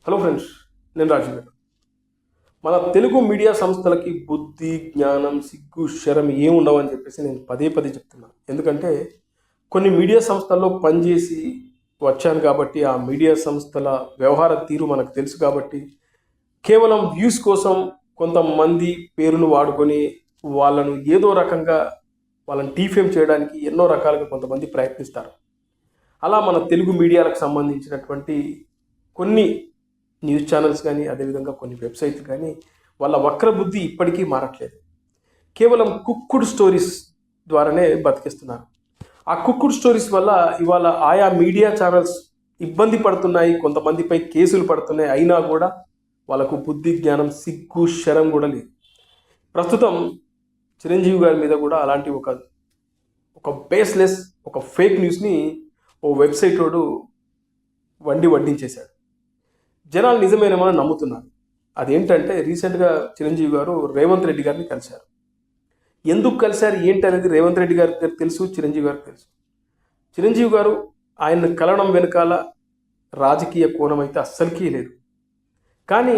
Hello friends, నేను రాజీవ్ గారు. మన తెలుగు మీడియా సంస్థలకి బుద్ధి, జ్ఞానం, సిగ్గు, శరం ఏముండవని చెప్పేసి నేను పదే పదే చెప్తున్నాను. ఎందుకంటే కొన్ని మీడియా సంస్థల్లో పనిచేసి వచ్చాను కాబట్టి ఆ మీడియా సంస్థల వ్యవహార తీరు మనకు తెలుసు కాబట్టి కేవలం వ్యూస్ కోసం కొంతమంది పేరును వాడుకొని వాళ్ళను ఏదో రకంగా వాళ్ళని టీఫేమ్ చేయడానికి ఎన్నో రకాలుగా కొంతమంది ప్రయత్నిస్తారు. అలా మన తెలుగు మీడియాలకు సంబంధించినటువంటి కొన్ని న్యూస్ ఛానల్స్ కానీ అదేవిధంగా కొన్ని వెబ్సైట్లు కానీ వాళ్ళ వక్ర బుద్ధి ఇప్పటికీ మారట్లేదు. కేవలం కుక్కుడు స్టోరీస్ ద్వారానే బతికిస్తున్నారు. ఆ కుక్కుడు స్టోరీస్ వల్ల ఇవాళ ఆయా మీడియా ఛానల్స్ ఇబ్బంది పడుతున్నాయి, కొంతమందిపై కేసులు పడుతున్నాయి. అయినా కూడా వాళ్ళకు బుద్ధి, జ్ఞానం, సిగ్గు, శరం కూడా లేదు. ప్రస్తుతం చిరంజీవి గారి మీద కూడా అలాంటి ఒక బేస్లెస్ ఒక ఫేక్ న్యూస్ని ఓ వెబ్సైట్ వాడు వడ్డించేశాడు. జనాలు నిజమేనేమని నమ్ముతున్నారు. అదేంటంటే రీసెంట్గా చిరంజీవి గారు రేవంత్ రెడ్డి గారిని కలిశారు. ఎందుకు కలిశారు ఏంటి అనేది రేవంత్ రెడ్డి గారికి తెలుసు, చిరంజీవి గారికి తెలుసు. చిరంజీవి గారు ఆయన కలవడం వెనకాల రాజకీయ కోణం అయితే అస్సలకీ లేదు. కానీ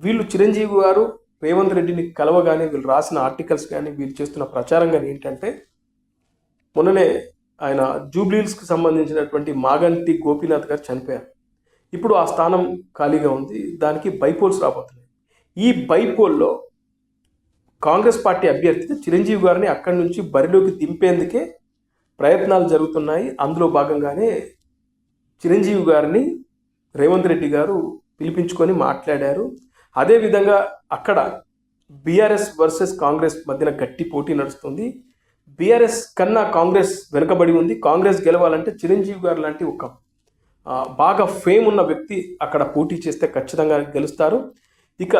వీళ్ళు చిరంజీవి గారు రేవంత్ రెడ్డిని కలవగానే వీళ్ళు రాసిన ఆర్టికల్స్ కానీ వీళ్ళు చేస్తున్న ప్రచారం కానీ ఏంటంటే, మొన్ననే ఆయన జూబ్లీహిల్స్కి సంబంధించినటువంటి మాగంటి గోపీనాథ్ గారు చనిపోయారు. ఇప్పుడు ఆ స్థానం ఖాళీగా ఉంది, దానికి బైపోల్స్ రాబోతున్నాయి. ఈ బైపోల్లో కాంగ్రెస్ పార్టీ అభ్యర్థి చిరంజీవి గారిని అక్కడి నుంచి బరిలోకి దింపేందుకే ప్రయత్నాలు జరుగుతున్నాయి. అందులో భాగంగానే చిరంజీవి గారిని రేవంత్ రెడ్డి గారు పిలిపించుకొని మాట్లాడారు. అదేవిధంగా అక్కడ బీఆర్ఎస్ వర్సెస్ కాంగ్రెస్ మధ్యన గట్టి పోటీ నడుస్తుంది. బీఆర్ఎస్ కన్నా కాంగ్రెస్ వెనుకబడి ఉంది. కాంగ్రెస్ గెలవాలంటే చిరంజీవి గారు లాంటి ఒక బాగా ఫేమ్ ఉన్న వ్యక్తి అక్కడ పోటీ చేస్తే ఖచ్చితంగా గెలుస్తారు. ఇక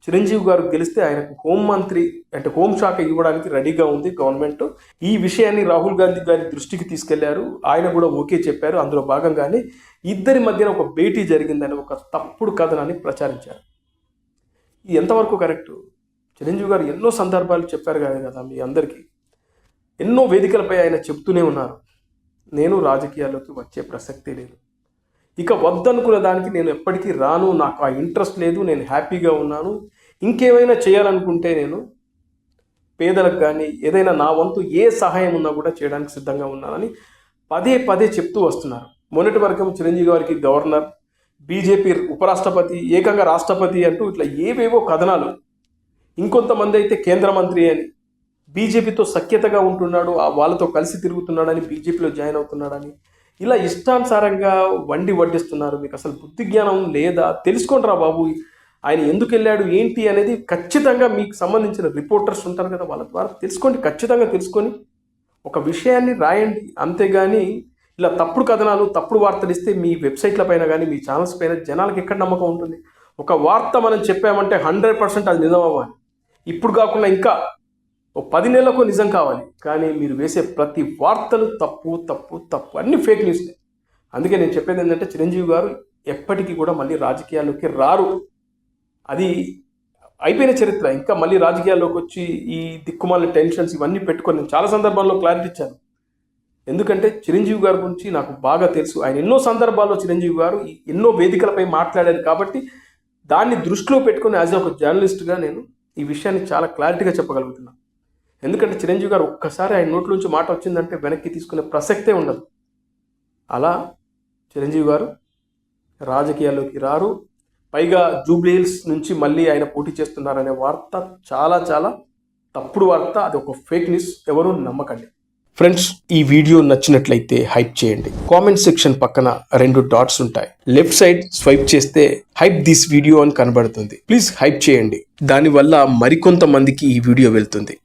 చిరంజీవి గారు గెలిస్తే ఆయనకు హోంమంత్రి అంటే హోంశాఖ ఇవ్వడానికి రెడీగా ఉంది గవర్నమెంట్. ఈ విషయాన్ని రాహుల్ గాంధీ గారి దృష్టికి తీసుకెళ్లారు. ఆయన కూడా ఓకే చెప్పారు. అందులో భాగంగానే ఇద్దరి మధ్యన ఒక భేటీ జరిగిందని ఒక తప్పుడు కథనాన్ని ప్రచారించారు. ఇది ఎంతవరకు కరెక్ట్? చిరంజీవి గారు ఎన్నో సందర్భాలు చెప్పారు కదా మీ అందరికీ. ఎన్నో వేదికలపై ఆయన చెప్తూనే ఉన్నారు, నేను రాజకీయాల్లోకి వచ్చే ప్రసక్తే లేదు, ఇక వద్దనుకున్న దానికి నేను ఎప్పటికీ రాను, నాకు ఆ ఇంట్రెస్ట్ లేదు, నేను హ్యాపీగా ఉన్నాను, ఇంకేమైనా చేయాలనుకుంటే నేను పేదలకు కానీ ఏదైనా నా వంతు ఏ సహాయం ఉన్నా కూడా చేయడానికి సిద్ధంగా ఉన్నానని పదే పదే చెప్తూ వస్తున్నారు. మొన్నటి వరకు చిరంజీవి గారికి గవర్నర్, బీజేపీ ఉపరాష్ట్రపతి, ఏకంగా రాష్ట్రపతి అంటూ ఇట్లా ఏవేవో కథనాలు. ఇంకొంతమంది అయితే కేంద్ర మంత్రి అని, బీజేపీతో సఖ్యతగా ఉంటున్నాడు, వాళ్ళతో కలిసి తిరుగుతున్నాడని, బీజేపీలో జాయిన్ అవుతున్నాడని, ఇలా ఇష్టానుసారంగా వడ్డిస్తున్నారు. మీకు అసలు బుద్ధి జ్ఞానం లేదా? తెలుసుకోండిరా బాబు, ఆయన ఎందుకు వెళ్ళాడు ఏంటి అనేది ఖచ్చితంగా మీకు సంబంధించిన రిపోర్టర్స్ ఉంటారు కదా, వాళ్ళ ద్వారా తెలుసుకోండి. ఖచ్చితంగా తెలుసుకొని ఒక విషయాన్ని రాయండి. అంతేగాని ఇలా తప్పుడు కథనాలు, తప్పుడు వార్తలు ఇస్తే మీ వెబ్సైట్ల పైన కానీ మీ ఛానల్స్ పైన జనాలకు ఎక్కడ నమ్మకం ఉంటుంది? ఒక వార్త మనం చెప్పామంటే 100% అది నిజం అవ్వాలి. ఇప్పుడు కాకుండా ఇంకా 10 నెలలకు నిజం కావాలి. కానీ మీరు వేసే ప్రతి వార్తలు తప్పు తప్పు తప్పు, అన్ని ఫేక్ న్యూస్లే. అందుకే నేను చెప్పేది ఏంటంటే, చిరంజీవి గారు ఎప్పటికీ కూడా మళ్ళీ రాజకీయాల్లోకి రారు. అది అయిపోయిన చరిత్ర. ఇంకా మళ్ళీ రాజకీయాల్లోకి వచ్చి ఈ దిక్కుమాలిన టెన్షన్స్ ఇవన్నీ పెట్టుకొని నేను చాలా సందర్భాల్లో క్లారిటీ ఇచ్చాను. ఎందుకంటే చిరంజీవి గారి గురించి నాకు బాగా తెలుసు. ఆయన ఎన్నో సందర్భాల్లో చిరంజీవి గారు ఎన్నో వేదికలపై మాట్లాడారు కాబట్టి దాన్ని దృష్టిలో పెట్టుకొని యాజ్ ఒక జర్నలిస్ట్గా నేను ఈ విషయాన్ని చాలా క్లారిటీగా చెప్పగలుగుతున్నాను. ఎందుకంటే చిరంజీవి గారు ఒక్కసారి ఆయన నోట్లోంచి మాట వచ్చిందంటే వెనక్కి తీసుకునే ప్రసక్తే ఉండదు. అలా చిరంజీవి గారు రాజకీయాల్లోకి రారు. పైగా జూబ్లీహిల్స్ నుంచి మళ్ళీ ఆయన పోటీ చేస్తున్నారనే వార్త చాలా చాలా తప్పుడు వార్త. అది ఒక ఫేక్ న్యూస్, ఎవరు నమ్మకండి. ఫ్రెండ్స్, ఈ వీడియో నచ్చినట్లయితే హైప్ చేయండి. కామెంట్ సెక్షన్ పక్కన 2 డాట్స్ ఉంటాయి. లెఫ్ట్ సైడ్ స్వైప్ చేస్తే హైప్ దిస్ వీడియో అని కనబడుతుంది. ప్లీజ్ హైప్ చేయండి. దానివల్ల మరికొంతమందికి ఈ వీడియో వెళ్తుంది.